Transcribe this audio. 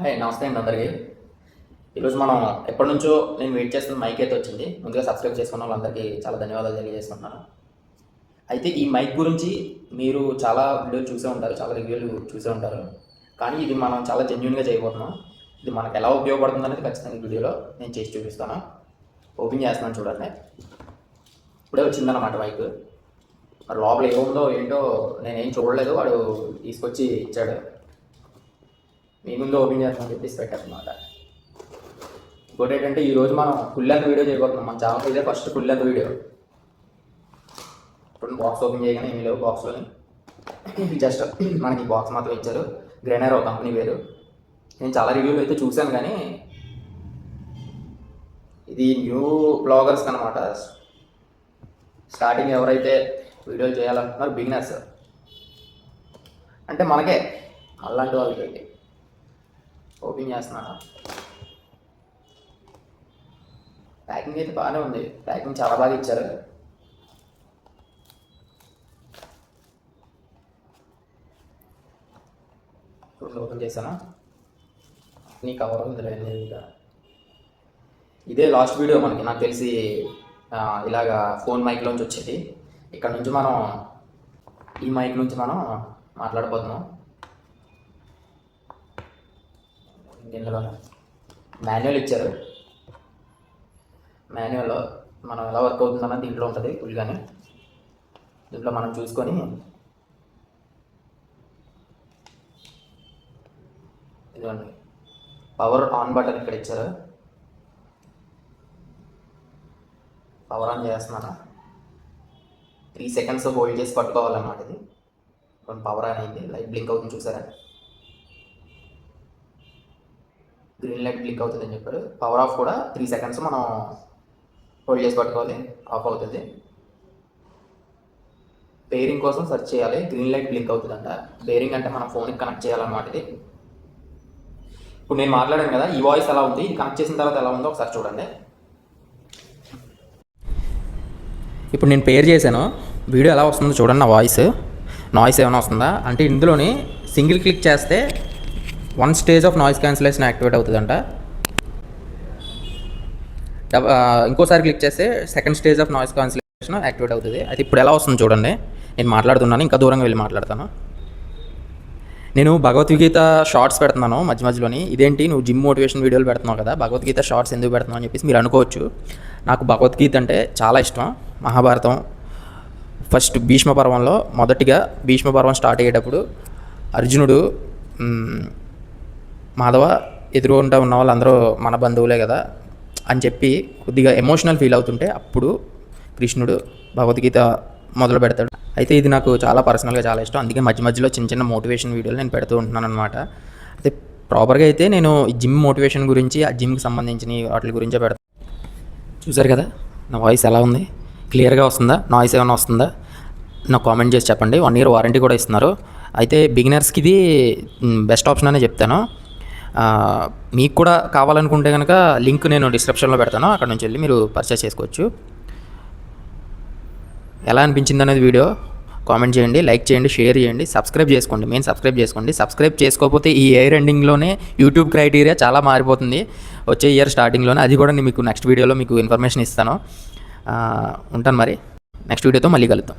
Hi నమస్తే అండి అందరికీ. ఈరోజు మనం ఎప్పటి నుంచో నేను వెయిట్ చేస్తున్న మైక్ అయితే వచ్చింది. ముందుగా సబ్స్క్రైబ్ చేసుకున్న వాళ్ళందరికీ చాలా ధన్యవాదాలు తెలియజేస్తున్నాను. అయితే ఈ మైక్ గురించి మీరు చాలా వీడియోలు చూసే ఉంటారు, చాలా రివ్యూలు చూసే ఉంటారు. కానీ ఇది మనం చాలా జెన్యూన్గా చేయబోతున్నాం. ఇది మనకు ఎలా ఉపయోగపడుతుంది అనేది ఖచ్చితంగా ఈ వీడియోలో నేను చేసి చూపిస్తాను. ఓపెన్ చేస్తున్నాను చూడండి. ఇప్పుడే వచ్చిందన్నమాట మైక్. మరి లోపల ఏముందో ఏంటో నేనేం చూడలేదు, వాడు తీసుకొచ్చి ఇచ్చాడు. మీ ముందు ఓపెన్ చేస్తామని చెప్పేసి పెట్టారనమాట. ఇంకోటి ఏంటంటే ఈరోజు మనం ఫుల్ లెంత్ వీడియో చేయబోతున్నాం. మన ఛానల్ ఇదే ఫస్ట్ ఫుల్ లెంత్ వీడియో. ఇప్పుడు బాక్స్ ఓపెన్ చేయగానే ఏమీ లేవు బాక్స్లోని. జస్ట్ మనకి బాక్స్ మాత్రం ఇచ్చారు. గ్రెనైరో కంపెనీ పేరు. నేను చాలా రివ్యూలు అయితే చూశాను, కానీ ఇది న్యూ బ్లాగర్స్ అనమాట. స్టార్టింగ్ ఎవరైతే వీడియోలు చేయాలనుకుంటున్నారో బిగినర్స్ అంటే మనకే అలాంటి వాళ్ళకి ఓపెన్ చేస్తున్నాను. ప్యాకింగ్ అయితే బాగానే ఉంది. ప్యాకింగ్ చాలా బాగా ఇచ్చారు. ఓపెన్ చేశాను. నీ కవర్ ఉంది ఇంకా. ఇదే లాస్ట్ వీడియో మనకి నాకు తెలిసి ఇలాగా ఫోన్ మైక్లోంచి వచ్చేది. ఇక్కడ నుంచి మనం ఈ మైక్ నుంచి మనం మాట్లాడబోతున్నాం. దీనిలో మాన్యువల్ ఇచ్చారు. మాన్యువల్లో మనం ఎలా వర్క్ అవుతుందన్న దీంట్లో ఉంటుంది ఫుల్గానే. దీంట్లో మనం చూసుకొని ఇదిగోండి పవర్ ఆన్ బటన్ ఇక్కడ ఇచ్చారు. పవర్ ఆన్ చేస్తున్నాను. 3 సెకండ్స్ హోల్డ్ చేసి పట్టుకోవాలన్నమాట. ఇది పవర్ ఆన్ అయింది. లైట్ బ్లింక్ అవుతుంది చూసారా. గ్రీన్ లైట్ బ్లింక్ అవుతుంది అని చెప్పారు. పవర్ ఆఫ్ కూడా 3 సెకండ్స్ మనం హోల్డ్ చేసి పట్టుకోవాలి, ఆఫ్ అవుతుంది. బేరింగ్ కోసం సెర్చ్ చేయాలి. గ్రీన్ లైట్ బ్లింక్ అవుతుందంట. బేరింగ్ అంటే మన ఫోన్కి కనెక్ట్ చేయాలన్నమాట. ఇది ఇప్పుడు నేను మాట్లాడాను కదా, ఈ వాయిస్ ఎలా ఉంది, ఇది కనెక్ట్ చేసిన తర్వాత ఎలా ఉందో ఒకసారి చూడండి. ఇప్పుడు నేను పేర్ చేశాను. వీడియో ఎలా వస్తుందో చూడండి. నా నాయిస్ ఏమైనా వస్తుందా అంటే ఇందులోని సింగిల్ క్లిక్ చేస్తే 1 stage of noise cancellation activate అవుతుందంట. ఇంకోసారి క్లిక్ చేస్తే 2nd stage of noise cancellation activate అవుతుంది. అయితే ఇప్పుడు ఎలా వస్తుంది చూడండి. నేను మాట్లాడుతున్నాను, ఇంకా దూరంగా వెళ్ళి మాట్లాడతాను. నేను భగవద్గీత షార్ట్స్ పెడుతున్నాను మధ్య మధ్యలోని. ఇదేంటి నువ్వు జిమ్ మోటివేషన్ వీడియోలు పెడుతున్నావు కదా, భగవద్గీత షార్ట్స్ ఎందుకు పెడుతున్నావు అని చెప్పేసి మీరు అనుకోవచ్చు. నాకు భగవద్గీత అంటే చాలా ఇష్టం. మహాభారతం ఫస్ట్ భీష్మ పర్వంలో మొదటిగా భీష్మ పర్వం స్టార్ట్ అయ్యేటప్పుడు అర్జునుడు మాధవ ఎదురుగుంటా ఉన్న వాళ్ళందరూ మన బంధువులే కదా అని చెప్పి కొద్దిగా ఎమోషనల్ ఫీల్ అవుతుంటే అప్పుడు కృష్ణుడు భగవద్గీత మొదలు పెడతాడు. అయితే ఇది నాకు చాలా పర్సనల్గా చాలా ఇష్టం. అందుకే మధ్య మధ్యలో చిన్న చిన్న మోటివేషన్ వీడియోలు నేను పెడుతూ ఉంటున్నాను అనమాట. అయితే ప్రాపర్గా అయితే నేను జిమ్ మోటివేషన్ గురించి, ఆ జిమ్కి సంబంధించిన వాటి గురించే పెడతాను. చూసారు కదా నా వాయిస్ ఎలా ఉంది, క్లియర్గా వస్తుందా, నాయిస్ ఏమైనా వస్తుందా నాకు కామెంట్ చేసి చెప్పండి. 1 year వారంటీ కూడా ఇస్తున్నారు. అయితే బిగినర్స్కి ఇది బెస్ట్ ఆప్షన్ అనే చెప్తాను. మీకు కూడా కావాలనుకుంటే కనుక లింక్ నేను డిస్క్రిప్షన్లో పెడతాను, అక్కడ నుంచి వెళ్ళి మీరు పర్చేస్ చేసుకోవచ్చు. ఎలా అనిపించింది అనేది వీడియో కామెంట్ చేయండి, లైక్ చేయండి, షేర్ చేయండి, సబ్స్క్రైబ్ చేసుకోండి. మెయిన్ సబ్స్క్రైబ్ చేసుకోండి. సబ్స్క్రైబ్ చేసుకోకపోతే ఈ ఇయర్ ఎండింగ్లోనే యూట్యూబ్ క్రైటీరియా చాలా మారిపోతుంది. వచ్చే ఇయర్ స్టార్టింగ్లోనే. అది కూడా నేను మీకు నెక్స్ట్ వీడియోలో మీకు ఇన్ఫర్మేషన్ ఇస్తాను. ఉంటాను మరి. నెక్స్ట్ వీడియోతో మళ్ళీ కలుద్దాం.